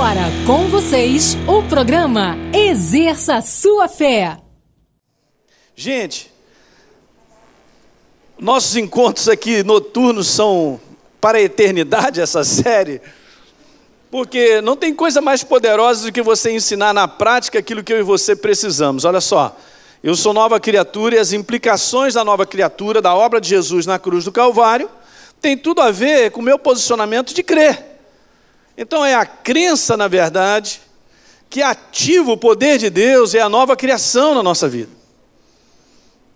Agora, com vocês, o programa Exerça Sua Fé. Gente, nossos encontros aqui noturnos são para a eternidade, essa série, porque não tem coisa mais poderosa do que você ensinar na prática aquilo que eu e você precisamos. Olha só, eu sou nova criatura e as implicações da nova criatura, da obra de Jesus na cruz do Calvário, tem tudo a ver com o meu posicionamento de crer. Então é a crença, na verdade, que ativa o poder de Deus e a nova criação na nossa vida.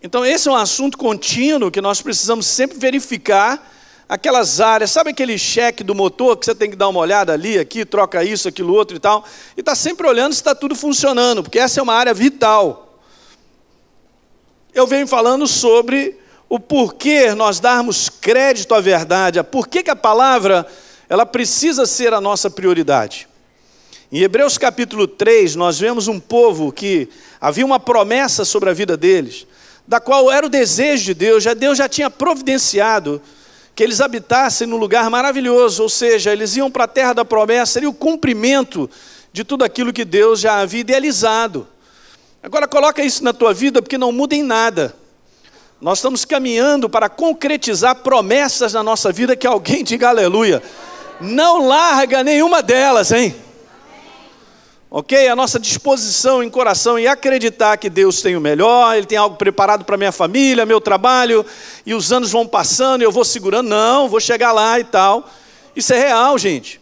Então esse é um assunto contínuo que nós precisamos sempre verificar aquelas áreas. Sabe aquele cheque do motor que você tem que dar uma olhada ali, aqui, troca isso, aquilo outro e tal, e está sempre olhando se está tudo funcionando, porque essa é uma área vital. Eu venho falando sobre o porquê nós darmos crédito à verdade, a porquê que a palavra ela precisa ser a nossa prioridade. Em Hebreus capítulo 3, nós vemos um povo que havia uma promessa sobre a vida deles, da qual era o desejo de Deus, Deus já tinha providenciado que eles habitassem num lugar maravilhoso, ou seja, eles iam para a terra da promessa, seria o cumprimento de tudo aquilo que Deus já havia idealizado. Agora coloca isso na tua vida, porque não muda em nada. Nós estamos caminhando para concretizar promessas na nossa vida, que alguém diga aleluia. Não larga nenhuma delas, hein? Ok? A nossa disposição em coração em acreditar que Deus tem o melhor, Ele tem algo preparado para minha família, meu trabalho, e os anos vão passando e eu vou segurando, não, vou chegar lá e tal. Isso é real, gente.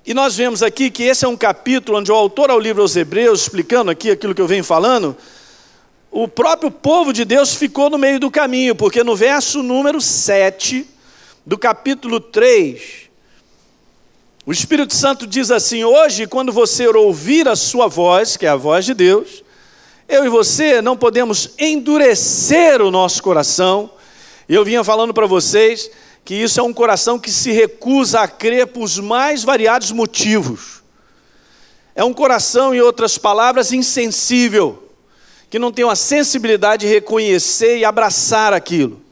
E nós vemos aqui que esse é um capítulo onde o autor ao livro aos Hebreus, explicando aqui aquilo que eu venho falando, o próprio povo de Deus ficou no meio do caminho, porque no verso número 7 do capítulo 3, o Espírito Santo diz assim: hoje, quando você ouvir a sua voz, que é a voz de Deus, eu e você não podemos endurecer o nosso coração. E eu vinha falando para vocês que isso é um coração que se recusa a crer por os mais variados motivos. É um coração, em outras palavras, insensível, que não tem uma sensibilidade de reconhecer e abraçar aquilo.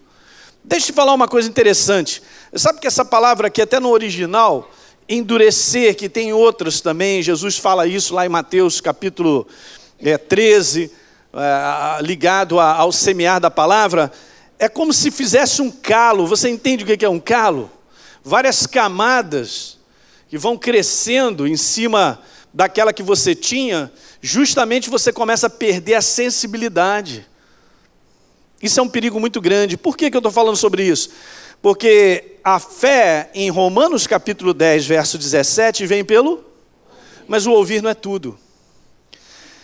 Deixa eu te falar uma coisa interessante. Sabe que essa palavra aqui, até no original, endurecer, que tem outras também, Jesus fala isso lá em Mateus capítulo 13, ligado ao semear da palavra, é como se fizesse um calo. Você entende o que é um calo? Várias camadas que vão crescendo em cima daquela que você tinha, justamente você começa a perder a sensibilidade. Isso é um perigo muito grande. Por que eu estou falando sobre isso? Porque a fé, em Romanos capítulo 10, verso 17, vem pelo... Mas o ouvir não é tudo.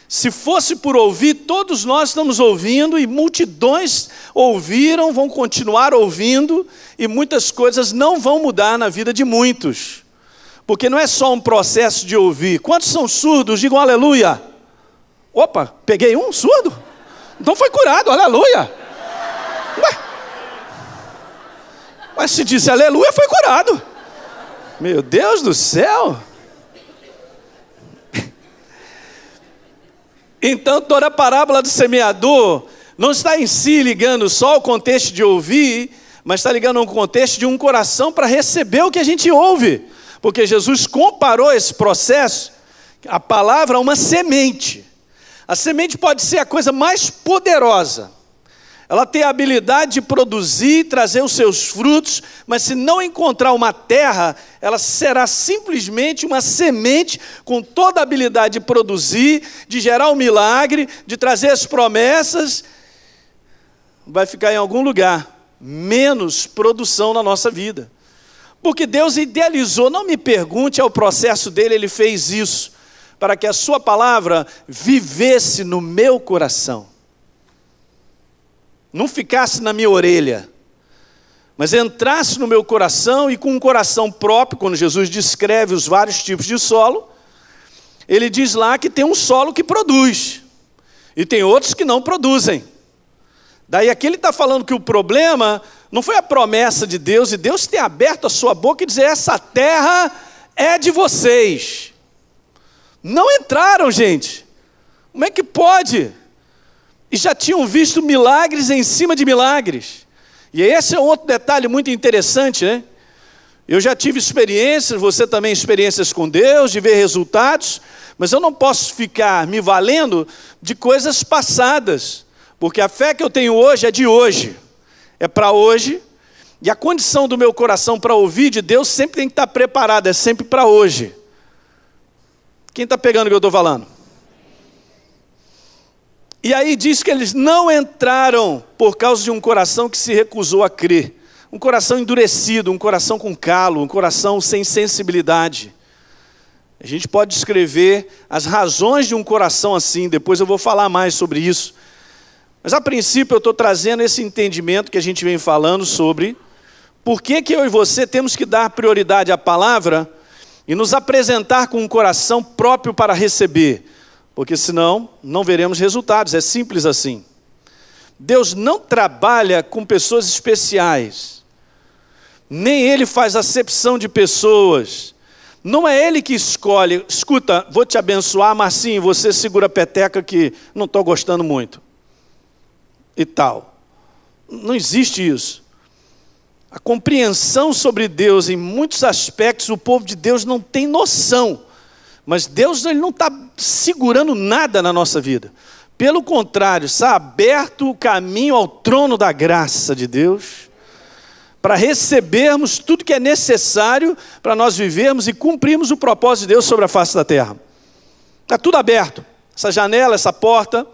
Se fosse por ouvir, todos nós estamos ouvindo, e multidões ouviram, vão continuar ouvindo, e muitas coisas não vão mudar na vida de muitos. Porque não é só um processo de ouvir. Quantos são surdos? Digam aleluia. Opa, peguei um surdo? Então foi curado, aleluia. Mas se disse aleluia, foi curado. Meu Deus do céu. Então toda a parábola do semeador não está em si ligando só ao contexto de ouvir, mas está ligando ao contexto de um coração para receber o que a gente ouve. Porque Jesus comparou esse processo, a palavra, a uma semente. A semente pode ser a coisa mais poderosa. Ela tem a habilidade de produzir, trazer os seus frutos, mas se não encontrar uma terra, ela será simplesmente uma semente com toda a habilidade de produzir, de gerar um milagre, de trazer as promessas. Vai ficar em algum lugar, menos produção na nossa vida. Porque Deus idealizou, não me pergunte, é o processo dele, ele fez isso, para que a sua palavra vivesse no meu coração. Não ficasse na minha orelha, mas entrasse no meu coração, e com um coração próprio. Quando Jesus descreve os vários tipos de solo, ele diz lá que tem um solo que produz, e tem outros que não produzem. Daí aqui ele está falando que o problema não foi a promessa de Deus, e Deus ter aberto a sua boca e dizer: essa terra é de vocês. Não entraram, gente. Como é que pode? E já tinham visto milagres em cima de milagres. E esse é um outro detalhe muito interessante, né? Eu já tive experiências, você também experiências com Deus, de ver resultados, mas eu não posso ficar me valendo de coisas passadas, porque a fé que eu tenho hoje é de hoje, é para hoje, e a condição do meu coração para ouvir de Deus sempre tem que estar preparada, é sempre para hoje. Quem está pegando o que eu estou falando? E aí diz que eles não entraram por causa de um coração que se recusou a crer. Um coração endurecido, um coração com calo, um coração sem sensibilidade. A gente pode descrever as razões de um coração assim, depois eu vou falar mais sobre isso. Mas a princípio eu estou trazendo esse entendimento que a gente vem falando sobre por que eu e você temos que dar prioridade à palavra e nos apresentar com um coração próprio para receber. Porque senão não veremos resultados, é simples assim. Deus não trabalha com pessoas especiais. Nem Ele faz acepção de pessoas. Não é Ele que escolhe, escuta, vou te abençoar, Marcinho, você segura a peteca que não estou gostando muito. E tal. Não existe isso. A compreensão sobre Deus, em muitos aspectos, o povo de Deus não tem noção. Mas Deus ele não está segurando nada na nossa vida. Pelo contrário, está aberto o caminho ao trono da graça de Deus, para recebermos tudo que é necessário para nós vivermos e cumprirmos o propósito de Deus sobre a face da terra. Está tudo aberto, essa janela, essa porta.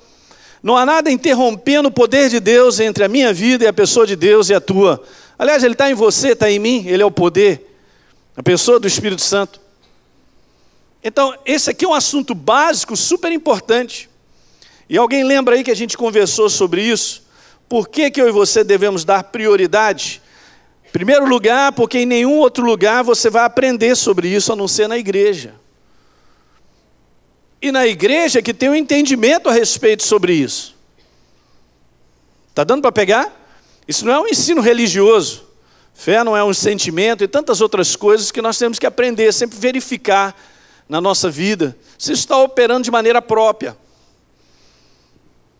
Não há nada interrompendo o poder de Deus entre a minha vida e a pessoa de Deus e a tua. Aliás, Ele está em você, está em mim, Ele é o poder, a pessoa do Espírito Santo. Então, esse aqui é um assunto básico, super importante. E alguém lembra aí que a gente conversou sobre isso? Por que eu e você devemos dar prioridade? Em primeiro lugar, porque em nenhum outro lugar você vai aprender sobre isso, a não ser na igreja. E na igreja que tem um entendimento a respeito sobre isso. Está dando para pegar? Isso não é um ensino religioso. Fé não é um sentimento e tantas outras coisas que nós temos que aprender, sempre verificar na nossa vida, se está operando de maneira própria.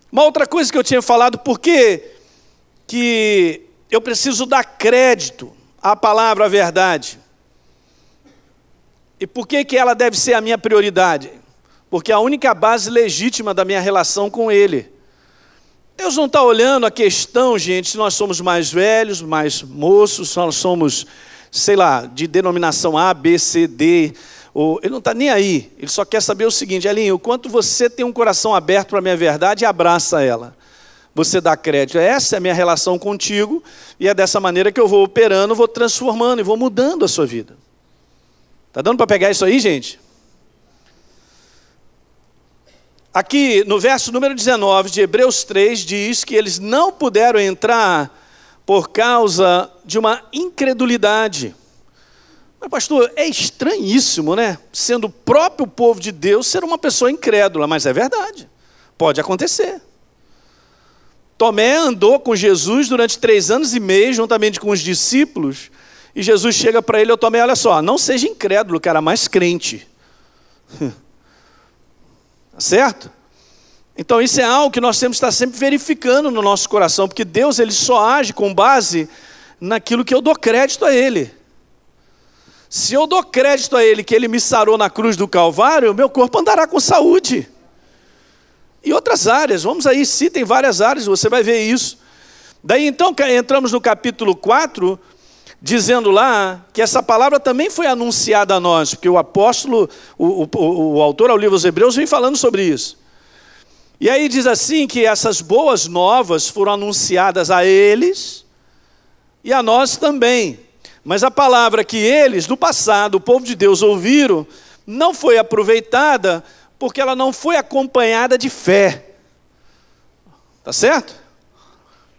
Uma outra coisa que eu tinha falado, por que eu preciso dar crédito à palavra, à verdade? E por que ela deve ser a minha prioridade? Porque é a única base legítima da minha relação com Ele. Deus não está olhando a questão, gente, se nós somos mais velhos, mais moços, se nós somos, sei lá, de denominação A, B, C, D. Ele não está nem aí, ele só quer saber o seguinte: Elinho, o quanto você tem um coração aberto para a minha verdade e abraça ela. Você dá crédito, essa é a minha relação contigo, e é dessa maneira que eu vou operando, vou transformando e vou mudando a sua vida. Está dando para pegar isso aí, gente? Aqui no verso número 19 de Hebreus 3 diz que eles não puderam entrar por causa de uma incredulidade. Mas pastor, é estranhíssimo, né? Sendo o próprio povo de Deus ser uma pessoa incrédula, mas é verdade, pode acontecer. Tomé andou com Jesus durante 3 anos e meio, juntamente com os discípulos, e Jesus chega para ele: Tomé, olha só, não seja incrédulo, cara, mas crente. Certo? Então isso é algo que nós temos que estar sempre verificando no nosso coração, porque Deus ele só age com base naquilo que eu dou crédito a Ele. Se eu dou crédito a Ele que Ele me sarou na cruz do Calvário, meu corpo andará com saúde. E outras áreas, vamos aí, citem várias áreas, você vai ver isso. Daí então entramos no capítulo 4, dizendo lá que essa palavra também foi anunciada a nós, porque o apóstolo, o autor ao livro dos Hebreus vem falando sobre isso. E aí diz assim que essas boas novas foram anunciadas a eles e a nós também. Mas a palavra que eles, no passado, o povo de Deus ouviram, não foi aproveitada porque ela não foi acompanhada de fé. Tá certo?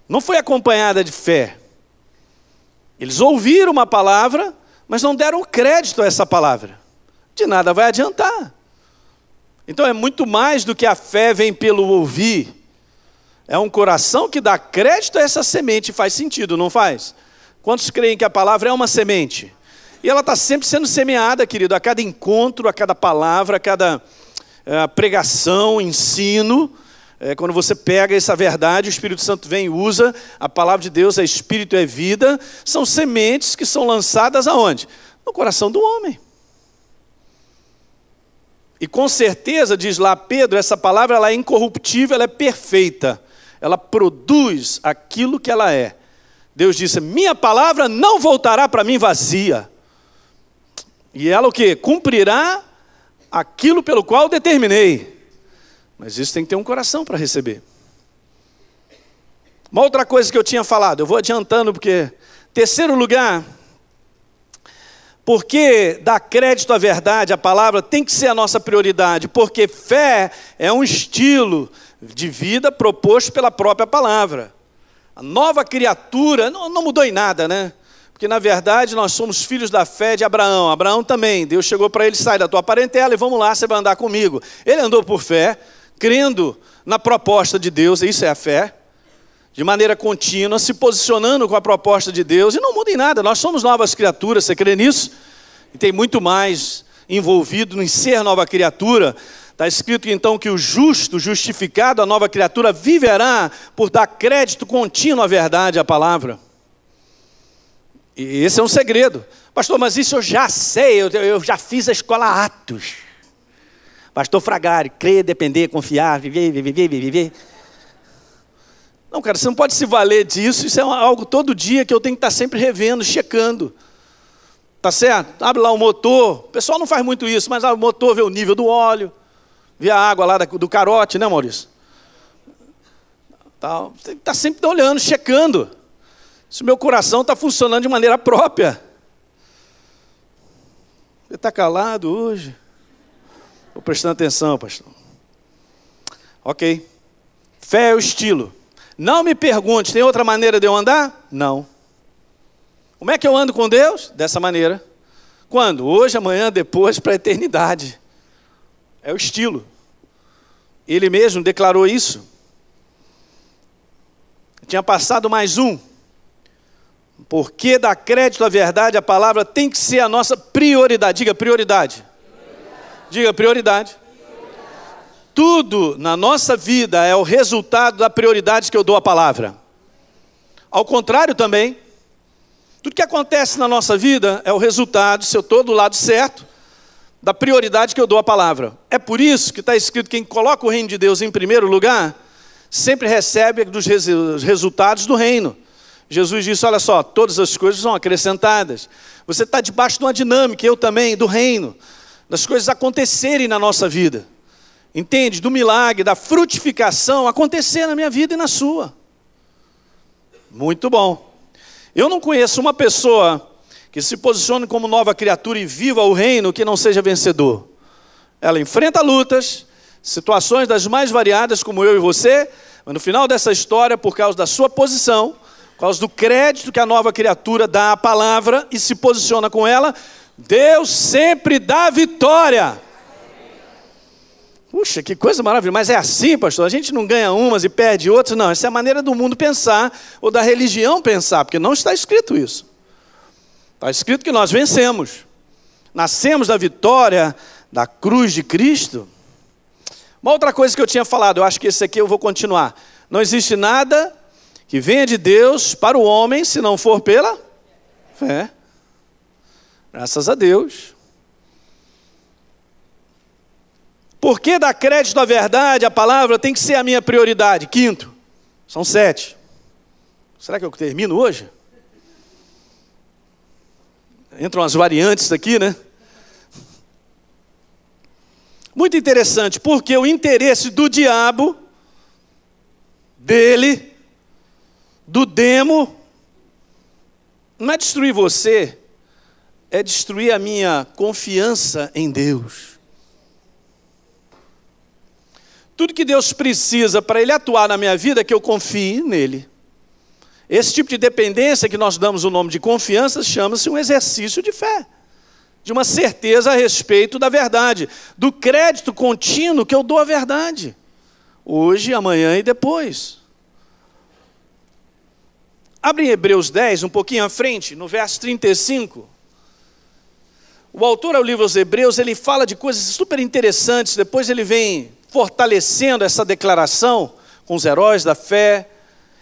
Não foi acompanhada de fé. Eles ouviram uma palavra, mas não deram crédito a essa palavra. De nada vai adiantar. Então é muito mais do que a fé vem pelo ouvir. É um coração que dá crédito a essa semente. Faz sentido, não faz? Quantos creem que a palavra é uma semente? E ela está sempre sendo semeada, querido, a cada encontro, a cada palavra, a cada pregação, ensino. Quando você pega essa verdade, o Espírito Santo vem e usa, a palavra de Deus é Espírito e é vida, são sementes que são lançadas aonde? No coração do homem. E com certeza, diz lá Pedro, essa palavra ela é incorruptível, ela é perfeita. Ela produz aquilo que ela é. Deus disse, minha palavra não voltará para mim vazia. E ela o quê? Cumprirá aquilo pelo qual determinei. Mas isso tem que ter um coração para receber. Uma outra coisa que eu tinha falado, eu vou adiantando porque... Terceiro lugar... Porque dar crédito à verdade, à palavra, tem que ser a nossa prioridade. Porque fé é um estilo de vida proposto pela própria palavra. A nova criatura não mudou em nada, né? Porque na verdade nós somos filhos da fé de Abraão. Abraão também, Deus chegou para ele, sai da tua parentela e vamos lá, você vai andar comigo. Ele andou por fé, crendo na proposta de Deus, isso é a fé. De maneira contínua, se posicionando com a proposta de Deus, e não muda em nada, nós somos novas criaturas, você crê nisso? E tem muito mais envolvido em ser nova criatura. Está escrito então que o justo, justificado, a nova criatura, viverá por dar crédito contínuo à verdade, à palavra. E esse é um segredo. Pastor, mas isso eu já sei, eu já fiz a escola Atos. Pastor Fragari, crer, depender, confiar, viver. Não, cara, você não pode se valer disso, isso é algo todo dia que eu tenho que estar sempre revendo, checando. Tá certo? Abre lá o motor, o pessoal não faz muito isso, mas o motor vê o nível do óleo, vê a água lá do carote, né, Maurício? Você tem que estar sempre olhando, checando. Se o meu coração está funcionando de maneira própria. Você está calado hoje? Estou prestando atenção, pastor. Ok. Fé é o estilo. Não me pergunte, tem outra maneira de eu andar? Não. Como é que eu ando com Deus? Dessa maneira. Quando? Hoje, amanhã, depois, para a eternidade. É o estilo. Ele mesmo declarou isso. Tinha passado mais um. Porque dar crédito à verdade, a palavra tem que ser a nossa prioridade. Diga prioridade. Diga prioridade. Tudo na nossa vida é o resultado da prioridade que eu dou à palavra. Ao contrário também, tudo que acontece na nossa vida é o resultado, se eu estou do lado certo, da prioridade que eu dou à palavra. É por isso que está escrito, quem coloca o reino de Deus em primeiro lugar, sempre recebe dos resultados do reino. Jesus disse, olha só, todas as coisas são acrescentadas. Você está debaixo de uma dinâmica, eu também, do reino, das coisas acontecerem na nossa vida. Entende? Do milagre, da frutificação acontecer na minha vida e na sua. Muito bom. Eu não conheço uma pessoa que se posicione como nova criatura e viva o reino que não seja vencedor. Ela enfrenta lutas, situações das mais variadas, como eu e você, mas no final dessa história, por causa da sua posição, por causa do crédito que a nova criatura dá à palavra e se posiciona com ela, Deus sempre dá vitória. Puxa, que coisa maravilhosa, mas é assim, pastor, a gente não ganha umas e perde outras, não, essa é a maneira do mundo pensar, ou da religião pensar, porque não está escrito isso. Está escrito que nós vencemos, nascemos da vitória da cruz de Cristo. Uma outra coisa que eu tinha falado, eu acho que esse aqui eu vou continuar, não existe nada que venha de Deus para o homem, se não for pela fé. Graças a Deus. Por que dar crédito à verdade, à palavra, tem que ser a minha prioridade? Quinto, são 7. Será que eu termino hoje? Entram as variantes aqui, né? Muito interessante, porque o interesse do diabo, dele, do demo, não é destruir você, é destruir a minha confiança em Deus. Tudo que Deus precisa para Ele atuar na minha vida é que eu confie nele. Esse tipo de dependência que nós damos o nome de confiança chama-se um exercício de fé. De uma certeza a respeito da verdade. Do crédito contínuo que eu dou à verdade. Hoje, amanhã e depois. Abre em Hebreus 10, um pouquinho à frente, no verso 35. O autor ao livro aos Hebreus, ele fala de coisas super interessantes, depois ele vem fortalecendo essa declaração com os heróis da fé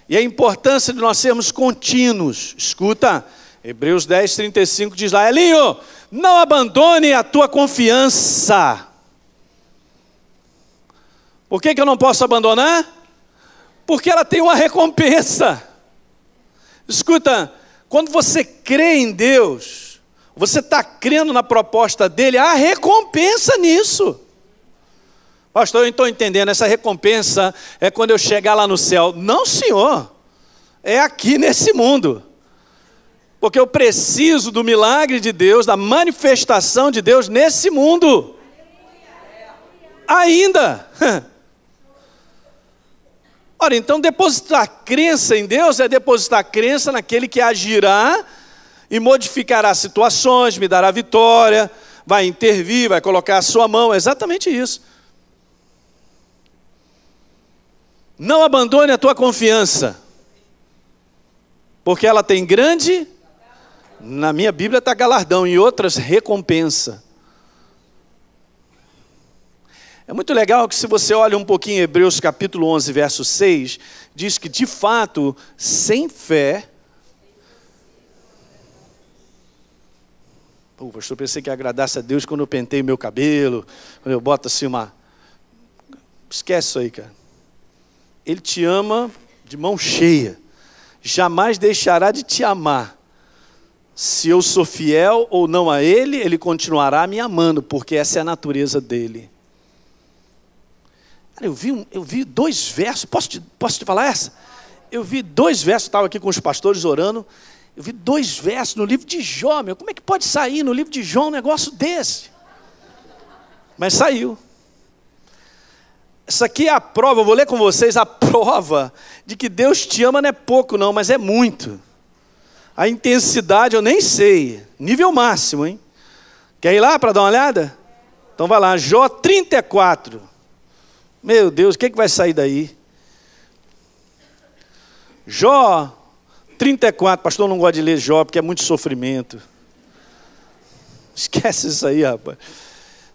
e a importância de nós sermos contínuos. Escuta, Hebreus 10:35 diz lá: Elinho, não abandone a tua confiança. Por que eu não posso abandonar? Porque ela tem uma recompensa. Escuta, quando você crê em Deus, você está crendo na proposta dele, há recompensa nisso. Pastor, eu estou entendendo, essa recompensa é quando eu chegar lá no céu. Não, senhor, é aqui nesse mundo. Porque eu preciso do milagre de Deus, da manifestação de Deus nesse mundo. Ainda. Ora, então depositar crença em Deus é depositar crença naquele que agirá e modificará situações, me dará vitória, vai intervir, vai colocar a sua mão, é exatamente isso. Não abandone a tua confiança, porque ela tem grande, na minha Bíblia está galardão, em outras recompensa. É muito legal que se você olha um pouquinho em Hebreus capítulo 11, verso 6, diz que de fato, sem fé... Pô, pastor, pensei que agradasse a Deus quando eu penteio meu cabelo, quando eu boto assim uma... Esquece isso aí, cara. Ele te ama de mão cheia, jamais deixará de te amar. Se eu sou fiel ou não a Ele, Ele continuará me amando, porque essa é a natureza dEle. Cara, eu vi 2 versos, posso te falar essa? Eu vi 2 versos, estava aqui com os pastores orando, eu vi 2 versos no livro de Jó, meu, como é que pode sair no livro de Jó um negócio desse? Mas saiu. Essa aqui é a prova, eu vou ler com vocês a prova de que Deus te ama não é pouco não, mas é muito. A intensidade eu nem sei, nível máximo, hein? Quer ir lá para dar uma olhada? Então vai lá, Jó 34. Meu Deus, o que vai sair daí? Jó 34, pastor, não gosta de ler Jó porque é muito sofrimento. Esquece isso aí, rapaz.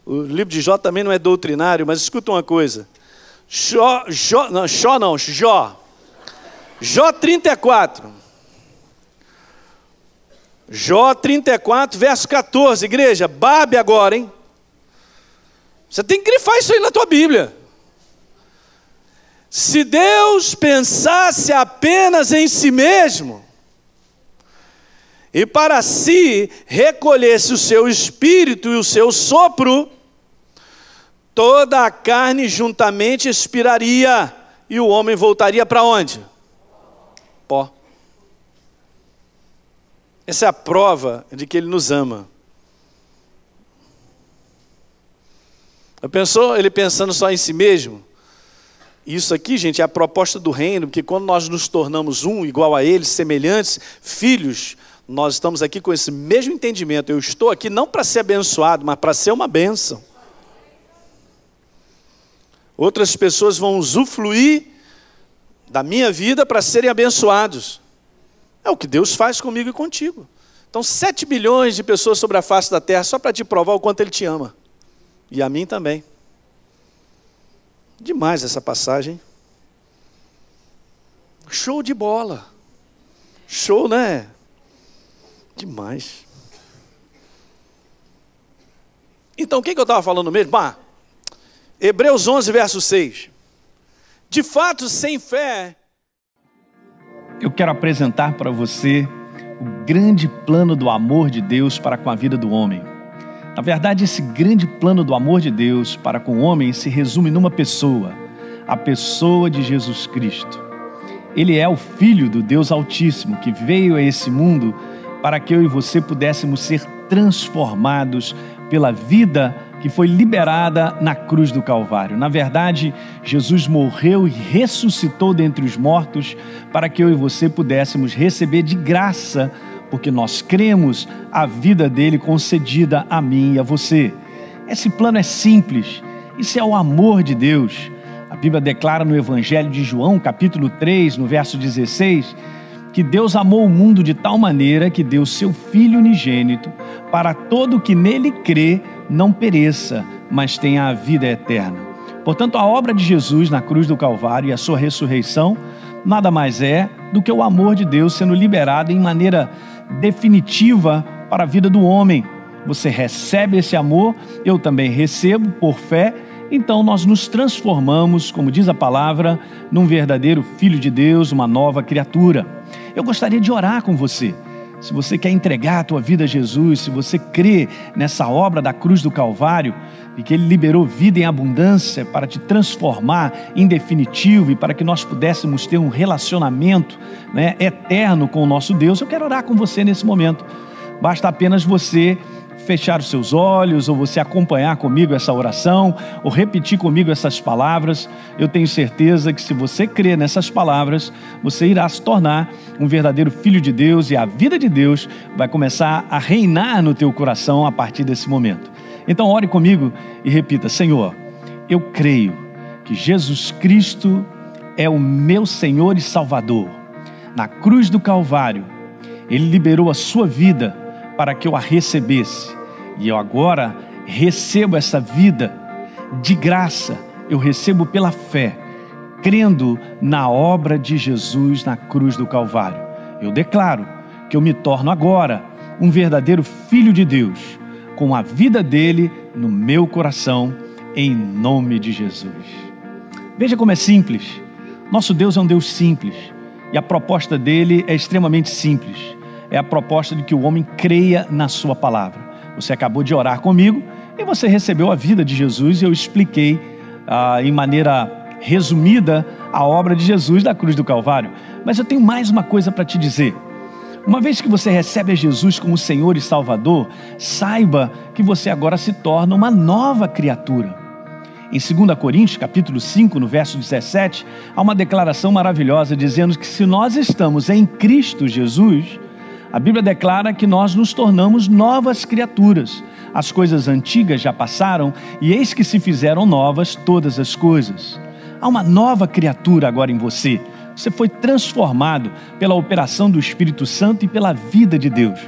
O livro de Jó também não é doutrinário, mas escuta uma coisa. Jó 34. Jó 34, verso 14. Igreja, babe agora, hein? Você tem que grifar isso aí na tua Bíblia. Se Deus pensasse apenas em si mesmo, e para si recolhesse o seu espírito e o seu sopro, toda a carne juntamente expiraria, e o homem voltaria para onde? Pó. Essa é a prova de que Ele nos ama. Ele pensando só em si mesmo? Isso aqui, gente, é a proposta do reino, porque quando nós nos tornamos um, igual a Ele, semelhantes, filhos, nós estamos aqui com esse mesmo entendimento. Eu estou aqui não para ser abençoado, mas para ser uma bênção. Outras pessoas vão usufruir da minha vida para serem abençoados. É o que Deus faz comigo e contigo. Então 7 bilhões de pessoas sobre a face da terra, só para te provar o quanto Ele te ama. E a mim também. Demais essa passagem. Show de bola. Show, né? Demais. Então, o que eu estava falando mesmo? Hebreus 11, verso 6. De fato, sem fé... Eu quero apresentar para você o grande plano do amor de Deus para com a vida do homem. Na verdade, esse grande plano do amor de Deus para com o homem se resume numa pessoa, a pessoa de Jesus Cristo. Ele é o Filho do Deus Altíssimo que veio a esse mundo para que eu e você pudéssemos ser transformados pela vida que foi liberada na cruz do Calvário. Na verdade, Jesus morreu e ressuscitou dentre os mortos para que eu e você pudéssemos receber de graça, porque nós cremos, a vida dele concedida a mim e a você. Esse plano é simples, isso é o amor de Deus. A Bíblia declara no Evangelho de João, capítulo 3, no verso 16, que Deus amou o mundo de tal maneira que deu seu Filho unigênito para todo que nele crê não pereça, mas tenha a vida eterna. Portanto, a obra de Jesus na cruz do Calvário e a sua ressurreição nada mais é do que o amor de Deus sendo liberado em maneira definitiva para a vida do homem. Você recebe esse amor, eu também recebo por fé, então nós nos transformamos, como diz a palavra, num verdadeiro filho de Deus, uma nova criatura. Eu gostaria de orar com você. Se você quer entregar a tua vida a Jesus, se você crê nessa obra da cruz do Calvário e que Ele liberou vida em abundância para te transformar em definitivo e para que nós pudéssemos ter um relacionamento, eterno com o nosso Deus, eu quero orar com você nesse momento. Basta apenas você fechar os seus olhos, ou você acompanhar comigo essa oração, ou repetir comigo essas palavras. Eu tenho certeza que se você crer nessas palavras, você irá se tornar um verdadeiro filho de Deus e a vida de Deus vai começar a reinar no teu coração a partir desse momento. Então ore comigo e repita: Senhor, eu creio que Jesus Cristo é o meu Senhor e Salvador. Na cruz do Calvário, Ele liberou a sua vida para que eu a recebesse. E eu agora recebo essa vida de graça. Eu recebo pela fé, crendo na obra de Jesus na cruz do Calvário. Eu declaro que eu me torno agora um verdadeiro filho de Deus, com a vida dele no meu coração, em nome de Jesus. Veja como é simples. Nosso Deus é um Deus simples. E a proposta dele é extremamente simples. É a proposta de que o homem creia na sua palavra. Você acabou de orar comigo e você recebeu a vida de Jesus e eu expliquei em maneira resumida a obra de Jesus da cruz do Calvário. Mas eu tenho mais uma coisa para te dizer. Uma vez que você recebe a Jesus como Senhor e Salvador, saiba que você agora se torna uma nova criatura. Em 2 Coríntios, capítulo 5, no verso 17, há uma declaração maravilhosa dizendo que se nós estamos em Cristo Jesus, a Bíblia declara que nós nos tornamos novas criaturas. As coisas antigas já passaram e eis que se fizeram novas todas as coisas. Há uma nova criatura agora em você. Você foi transformado pela operação do Espírito Santo e pela vida de Deus.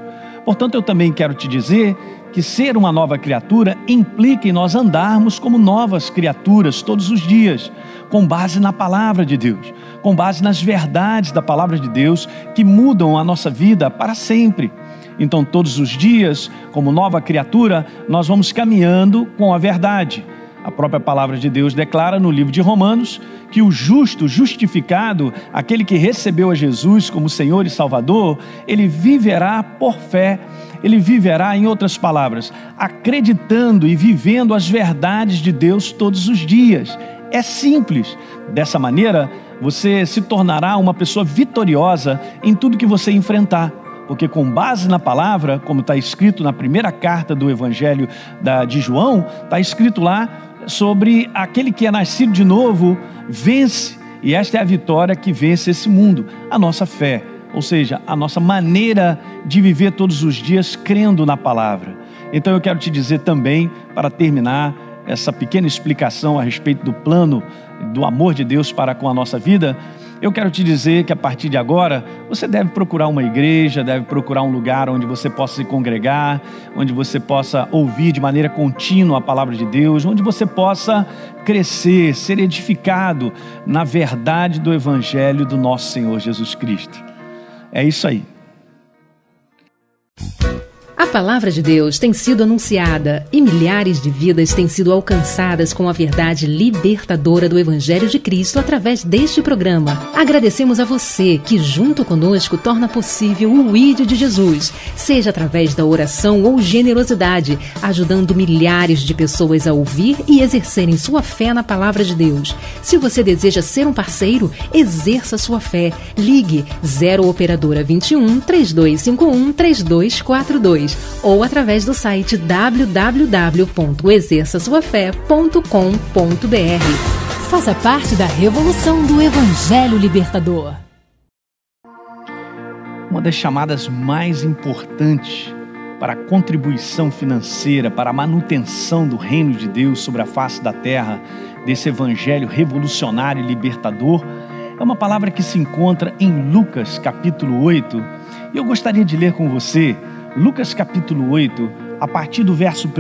Portanto, eu também quero te dizer que ser uma nova criatura implica em nós andarmos como novas criaturas todos os dias, com base na palavra de Deus, com base nas verdades da palavra de Deus que mudam a nossa vida para sempre. Então, todos os dias, como nova criatura, nós vamos caminhando com a verdade. A própria palavra de Deus declara no livro de Romanos que o justo, justificado, aquele que recebeu a Jesus como Senhor e Salvador, ele viverá por fé. Ele viverá, em outras palavras, acreditando e vivendo as verdades de Deus todos os dias. É simples. Dessa maneira, você se tornará uma pessoa vitoriosa em tudo que você enfrentar. Porque com base na palavra, como está escrito na primeira carta do Evangelho de João, está escrito lá sobre aquele que é nascido de novo, vence. E esta é a vitória que vence esse mundo, a nossa fé. Ou seja, a nossa maneira de viver todos os dias crendo na palavra. Então eu quero te dizer também, para terminar essa pequena explicação a respeito do plano do amor de Deus para com a nossa vida, eu quero te dizer que a partir de agora, você deve procurar uma igreja, deve procurar um lugar onde você possa se congregar, onde você possa ouvir de maneira contínua a palavra de Deus, onde você possa crescer, ser edificado na verdade do Evangelho do nosso Senhor Jesus Cristo. É isso aí. A palavra de Deus tem sido anunciada e milhares de vidas têm sido alcançadas com a verdade libertadora do Evangelho de Cristo através deste programa. Agradecemos a você que junto conosco torna possível o ID de Jesus, seja através da oração ou generosidade, ajudando milhares de pessoas a ouvir e exercerem sua fé na palavra de Deus. Se você deseja ser um parceiro, exerça sua fé. Ligue 0 Operadora 21 3251 3242 ou através do site www.exerçasuafé.com.br. Faça parte da revolução do Evangelho Libertador. Uma das chamadas mais importantes para a contribuição financeira, para a manutenção do reino de Deus sobre a face da terra, desse Evangelho revolucionário e libertador, é uma palavra que se encontra em Lucas capítulo 8. E eu gostaria de ler com você Lucas capítulo 8, a partir do verso 1,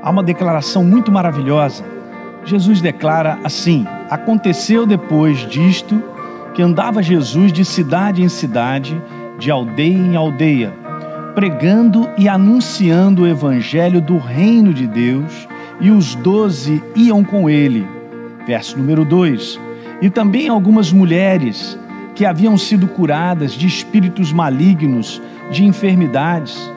há uma declaração muito maravilhosa. Jesus declara assim: aconteceu depois disto que andava Jesus de cidade em cidade, de aldeia em aldeia, pregando e anunciando o evangelho do reino de Deus, e os 12 iam com ele. Verso número 2. E também algumas mulheres que haviam sido curadas de espíritos malignos, de enfermidades.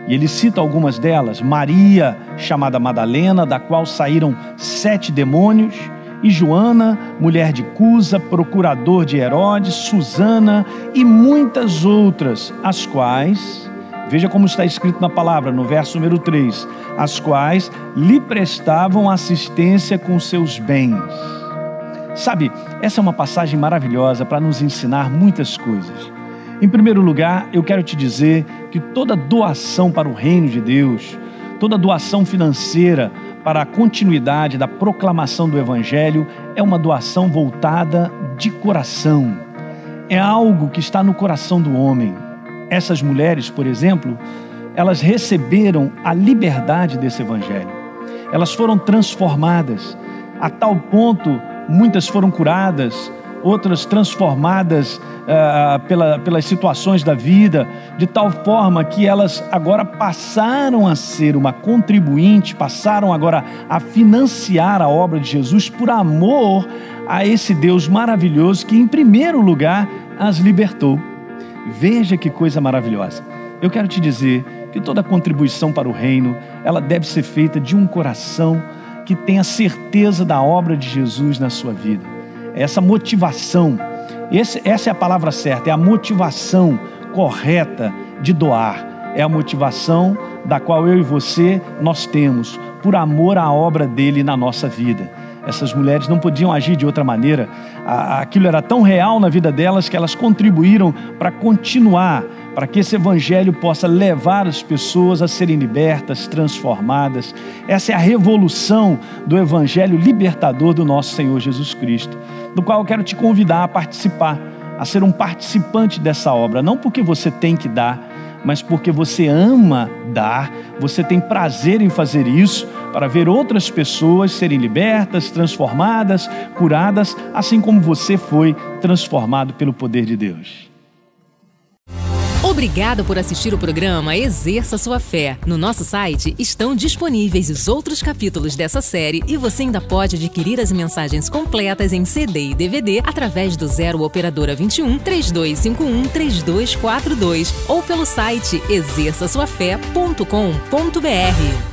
E ele cita algumas delas: Maria, chamada Madalena, da qual saíram 7 demônios, e Joana, mulher de Cusa, procurador de Herodes, Susana e muitas outras, as quais, veja como está escrito na palavra, no verso número 3, as quais lhe prestavam assistência com seus bens. Sabe, essa é uma passagem maravilhosa para nos ensinar muitas coisas. Em primeiro lugar, eu quero te dizer que toda doação para o reino de Deus, toda doação financeira para a continuidade da proclamação do Evangelho é uma doação voltada de coração. É algo que está no coração do homem. Essas mulheres, por exemplo, elas receberam a liberdade desse Evangelho. Elas foram transformadas a tal ponto, muitas foram curadas, outras transformadas pelas situações da vida, de tal forma que elas agora passaram a ser uma contribuinte, passaram agora a financiar a obra de Jesus por amor a esse Deus maravilhoso que, em primeiro lugar, as libertou. Veja que coisa maravilhosa. Eu quero te dizer que toda contribuição para o reino, ela deve ser feita de um coração que tenha certeza da obra de Jesus na sua vida. Essa motivação, essa é a palavra certa, é a motivação correta de doar. É a motivação da qual eu e você, nós temos, por amor à obra dele na nossa vida. Essas mulheres não podiam agir de outra maneira. Aquilo era tão real na vida delas que elas contribuíram para continuar, para que esse evangelho possa levar as pessoas a serem libertas, transformadas. Essa é a revolução do evangelho libertador do nosso Senhor Jesus Cristo, do qual eu quero te convidar a participar, a ser um participante dessa obra, não porque você tem que dar, mas porque você ama dar, você tem prazer em fazer isso, para ver outras pessoas serem libertas, transformadas, curadas, assim como você foi transformado pelo poder de Deus. Obrigado por assistir o programa Exerça Sua Fé. No nosso site estão disponíveis os outros capítulos dessa série e você ainda pode adquirir as mensagens completas em CD e DVD através do 0 Operadora 21 3251 3242 ou pelo site exerçaçoafé.com.br.